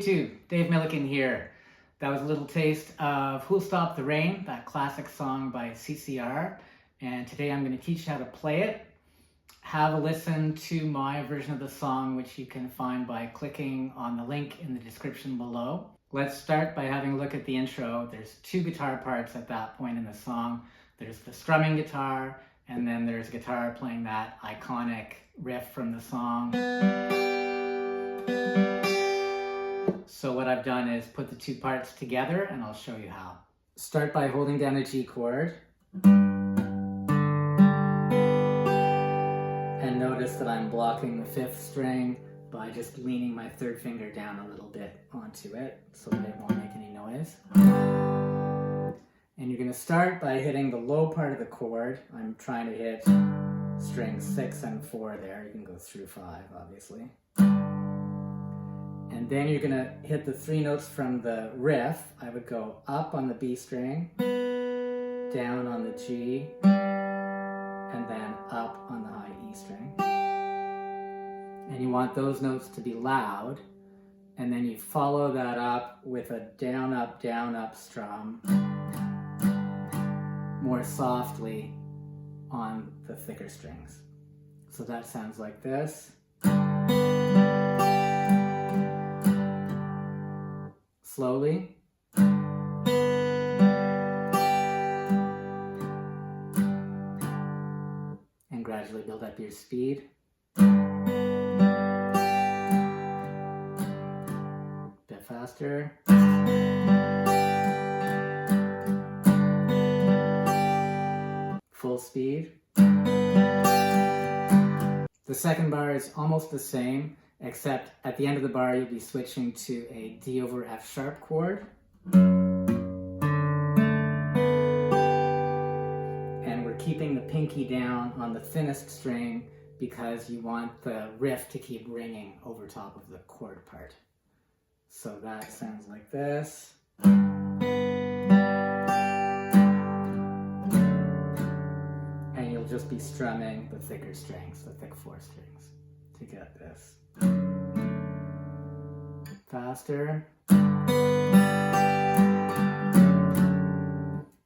YouTube, Dave Milliken here. That was a little taste of Who'll Stop the Rain, that classic song by CCR. And today I'm going to teach you how to play it. Have a listen to my version of the song, which you can find by clicking on the link in the description below. Let's start by having a look at the intro. There's two guitar parts at that point in the song. There's the strumming guitar, and then there's guitar playing that iconic riff from the song. So what I've done is put the two parts together, and I'll show you how. Start by holding down a G chord. And notice that I'm blocking the fifth string by just leaning my third finger down a little bit onto it so that it won't make any noise. And you're going to start by hitting the low part of the chord. I'm trying to hit strings 6 and 4 there. You can go through 5, obviously. And then you're going to hit the 3 notes from the riff. I would go up on the B string, down on the G, and then up on the high E string. And you want those notes to be loud. And then you follow that up with a down, up strum more softly on the thicker strings. So that sounds like this. Slowly. And gradually build up your speed. Bit faster. Full speed. The second bar is almost the same, except at the end of the bar you'll be switching to a D over F sharp chord. And we're keeping the pinky down on the thinnest string because you want the riff to keep ringing over top of the chord part. So that sounds like this. And you'll just be strumming the thicker strings, the thick 4 strings, to get this. Faster.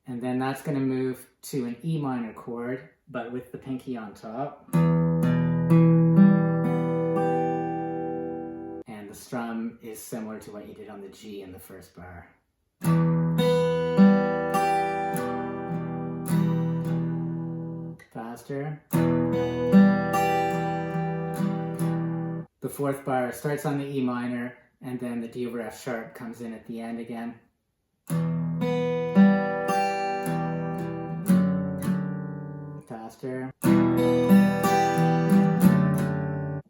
And then that's going to move to an E minor chord, but with the pinky on top. And the strum is similar to what you did on the G in the first bar. Faster. The fourth bar starts on the E minor, and then the D over F sharp comes in at the end again. Faster.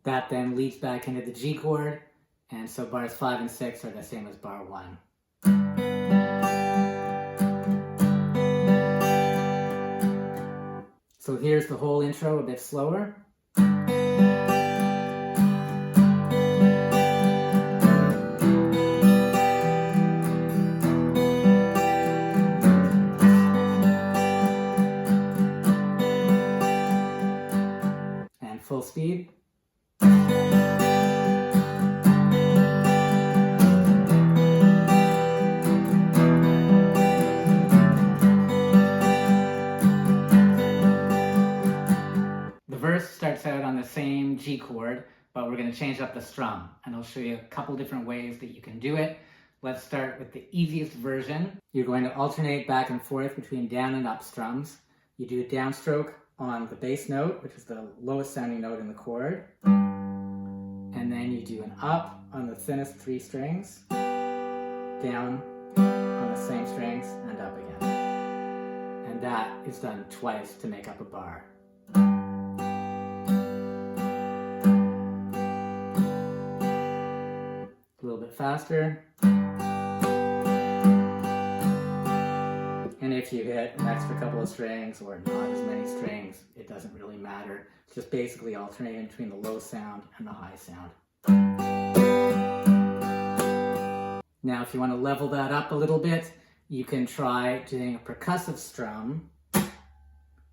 That then leads back into the G chord, and so bars 5 and 6 are the same as bar 1. So here's the whole intro a bit slower. And full speed. Starts out on the same G chord, but we're going to change up the strum, and I'll show you a couple different ways that you can do it. Let's start with the easiest version. You're going to alternate back and forth between down and up strums. You do a downstroke on the bass note, which is the lowest sounding note in the chord, and then you do an up on the thinnest 3 strings, down on the same strings, and up again. And that is done twice to make up a bar. A little bit faster. And if you hit an extra couple of strings or not as many strings, it doesn't really matter. It's just basically alternating between the low sound and the high sound. Now if you want to level that up a little bit, you can try doing a percussive strum,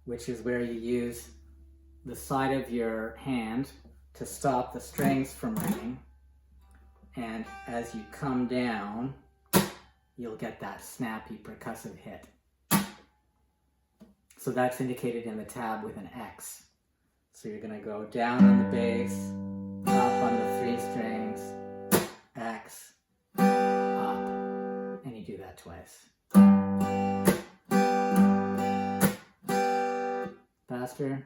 which is where you use the side of your hand to stop the strings from ringing. And as you come down, you'll get that snappy percussive hit. So that's indicated in the tab with an X. So you're gonna go down on the bass, up on the 3 strings, X, up, and you do that twice. Faster.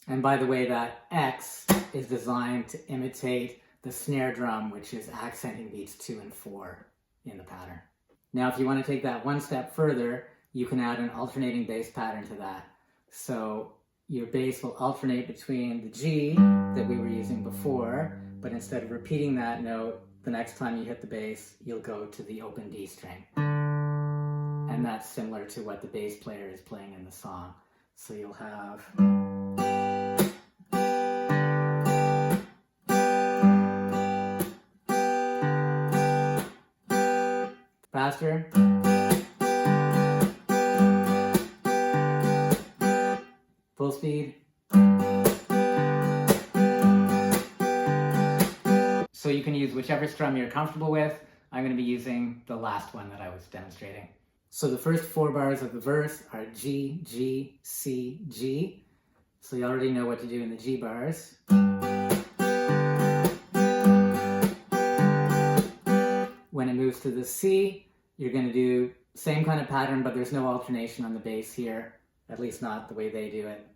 And by the way, that X is designed to imitate the snare drum, which is accenting beats 2 and 4 in the pattern. Now, if you want to take that one step further, you can add an alternating bass pattern to that. So your bass will alternate between the G that we were using before, but instead of repeating that note, the next time you hit the bass, you'll go to the open D string. And that's similar to what the bass player is playing in the song. So you'll have... Faster. Full speed. So you can use whichever strum you're comfortable with. I'm going to be using the last one that I was demonstrating. So the first 4 bars of the verse are G, G, C, G. So you already know what to do in the G bars. When it moves to the C, you're going to do same kind of pattern, but there's no alternation on the bass here, at least not the way they do it.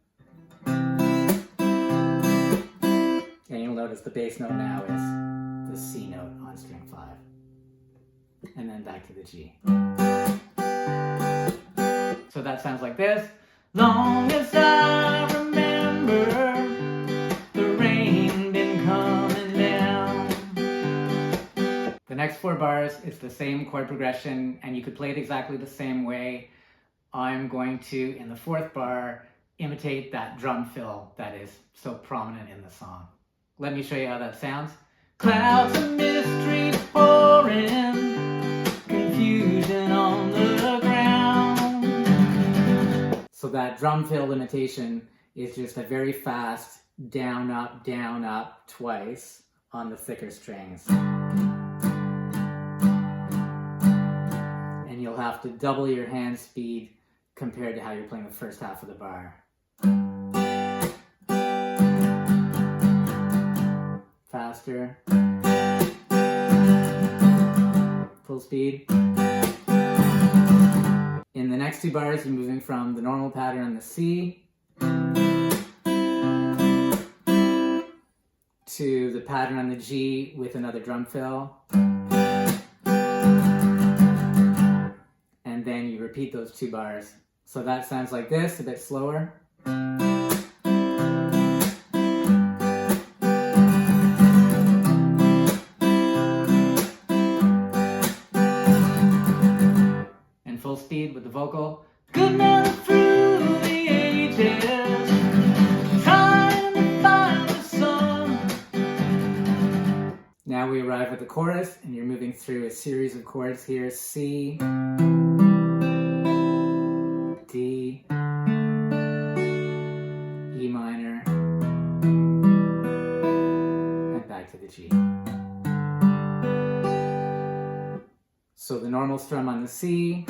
And you'll notice the bass note now is the C note on string 5. And then back to the G. So that sounds like this. Long as I remember, the rain been coming down. The next 4 bars, it's the same chord progression, and you could play it exactly the same way. I'm going to, in the 4th bar, imitate that drum fill that is so prominent in the song. Let me show you how that sounds. Clouds of mystery pouring, confusion on the ground. So that drum fill imitation is just a very fast down, up, twice on the thicker strings. And you'll have to double your hand speed compared to how you're playing the first half of the bar. Faster. Full speed. In the next 2 bars, you're moving from the normal pattern on the C to the pattern on the G with another drum fill. And then you repeat those 2 bars. So that sounds like this, a bit slower. And full speed with the vocal. Good man through the ages, trying to find the sun. Now we arrive at the chorus, and you're moving through a series of chords here. C, D, E minor, and back to the G. So the normal strum on the C,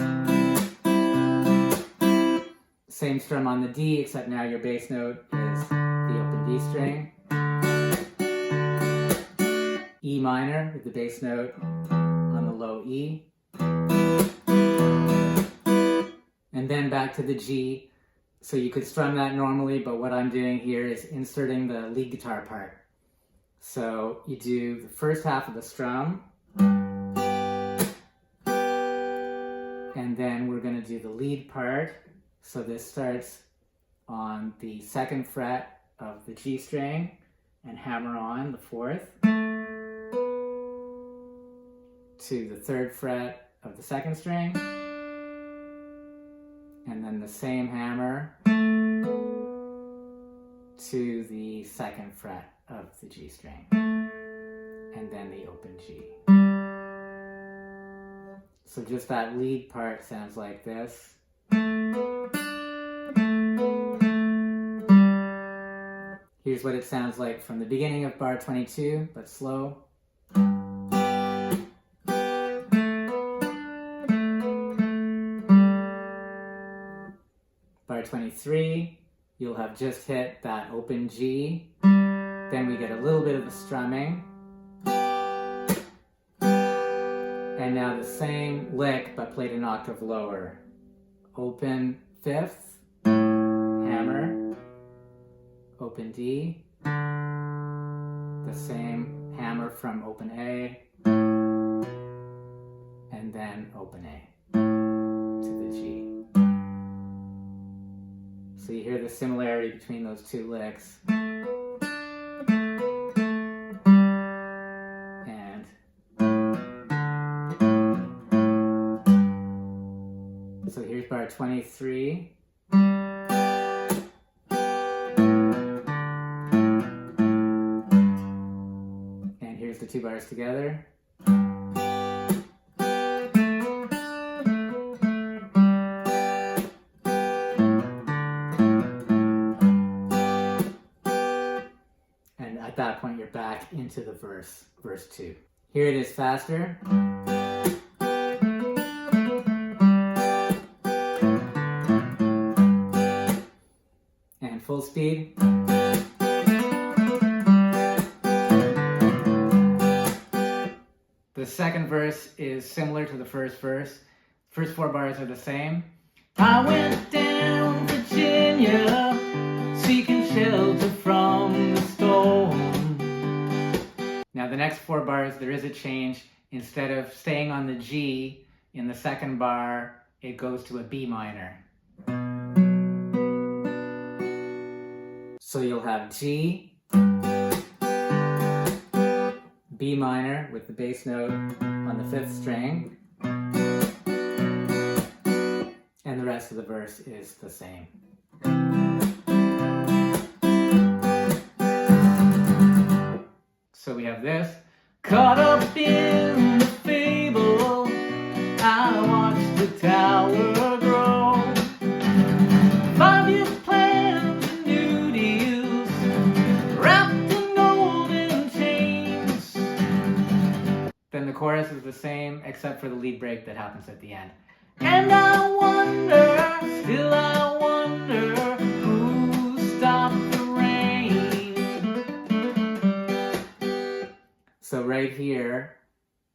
same strum on the D, except now your bass note is the open D string. E minor with the bass note on the low E. And then back to the G. So you could strum that normally, but what I'm doing here is inserting the lead guitar part. So you do the first half of the strum, and then we're going to do the lead part. So this starts on the 2nd fret of the G string and hammer on the 4th to the 3rd fret of the 2nd string, and then the same hammer to the 2nd fret of the G string, and then the open G. So just that lead part sounds like this. Here's what it sounds like from the beginning of bar 22, but slow. Bar 23, you'll have just hit that open G. Then we get a little bit of the strumming. And now the same lick, but played an octave lower. Open 5th, hammer, open D, the same hammer from open A, and then open A to the G. So you hear the similarity between those two licks. And so here's bar 23. And here's the two bars together. At that point, you're back into the verse 2. Here it is faster. And full speed. The second verse is similar to the first verse. First 4 bars are the same. I went down Virginia, seeking shelter from the storm. Now the next 4 bars, there is a change. Instead of staying on the G in the second bar, it goes to a B minor. So you'll have G, B minor with the bass note on the 5th string, and the rest of the verse is the same. So we have this. Caught up in the fable, I watched the tower grow. 5-year plans and new deals, wrapped in golden chains. Then the chorus is the same, except for the lead break that happens at the end. And I wonder, still I wonder, who stopped the rain. So right here,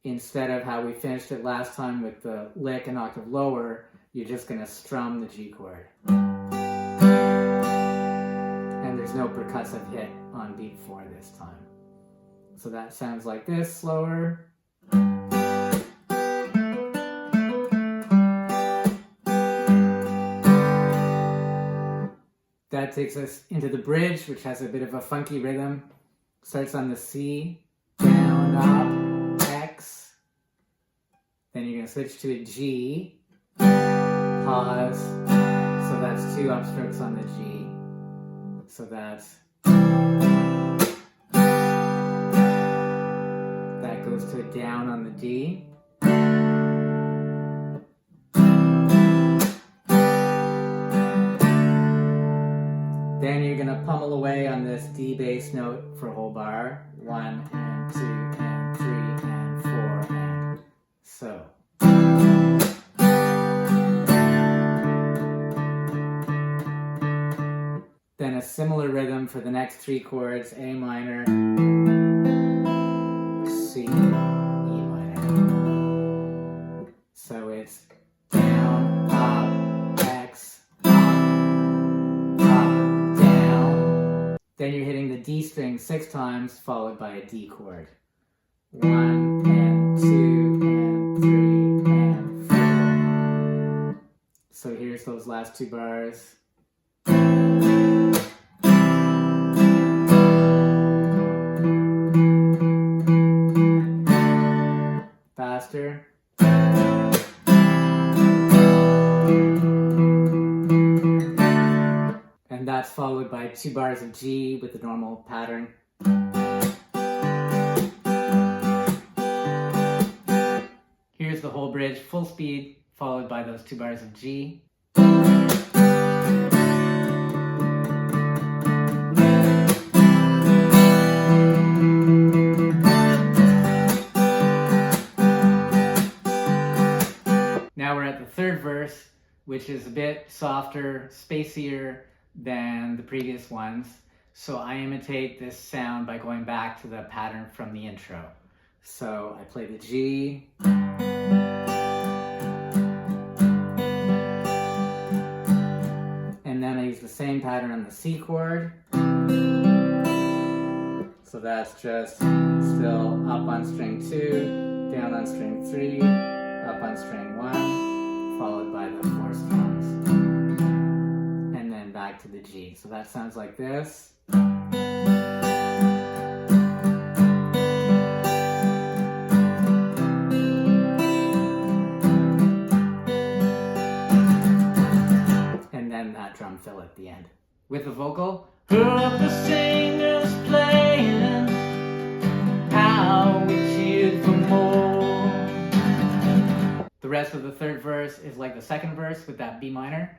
instead of how we finished it last time with the lick an octave lower, you're just going to strum the G chord. And there's no percussive hit on beat 4 this time. So that sounds like this, slower. That takes us into the bridge, which has a bit of a funky rhythm. Starts on the C, down, up, X. Then you're going to switch to a G, pause. So that's 2 upstrokes on the G. So that's, that goes to a down on the D. Then you're going to pummel away on this D bass note for a whole bar. 1 and 2 and 3 and 4 and so. Then a similar rhythm for the next 3 chords, A minor, C, E minor. So it's down, up, X, then you're hitting the D string 6 times, followed by a D chord. 1 and 2 and 3 and 4. So here's those last 2 bars. Faster. And that's followed by 2 bars of G with the normal pattern. Here's the whole bridge, full speed, followed by those 2 bars of G. Now we're at the third verse, which is a bit softer, spacier than the previous ones. So I imitate this sound by going back to the pattern from the intro. So I play the G, and then I use the same pattern on the C chord. So that's just still up on string 2, down on string 3, up on string 1, followed by the 4 strums. And then back to the G. So that sounds like this. And then that drum fill at the end. With the vocal, heard the singers playing, how we cheered for more. The rest of the third verse is like the second verse with that B minor.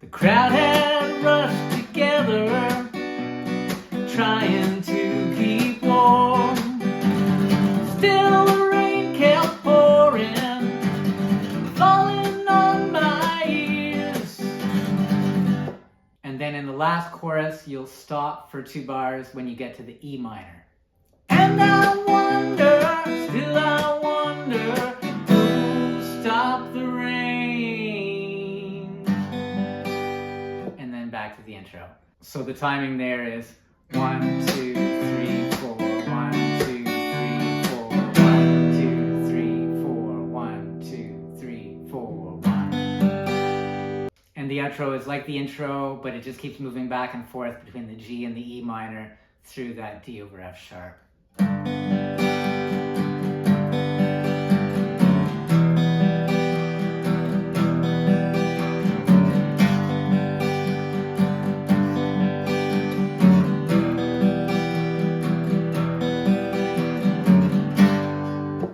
The crowd had rushed together, trying to keep warm. Still the rain kept pouring, falling on my ears. And then in the last chorus, you'll stop for 2 bars when you get to the E minor. And I wonder, still I wonder, who stopped the rain? And then back to the intro. So the timing there is 1, 2, 3, 4, 1, 2, 3, 4, 1, 2, 3, 4, 1, 2, 3, 4, 1. And the outro is like the intro, but it just keeps moving back and forth between the G and the E minor through that D over F sharp.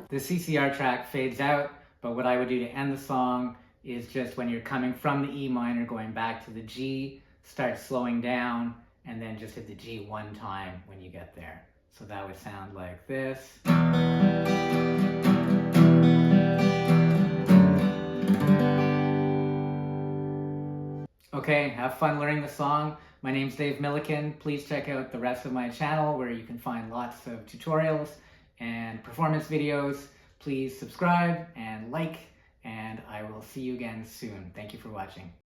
The CCR track fades out, but what I would do to end the song is just when you're coming from the E minor going back to the G, start slowing down and then just hit the G 1 time when you get there. So that would sound like this. Okay, have fun learning the song. My name's Dave Milliken. Please check out the rest of my channel where you can find lots of tutorials and performance videos. Please subscribe and like, and I will see you again soon. Thank you for watching.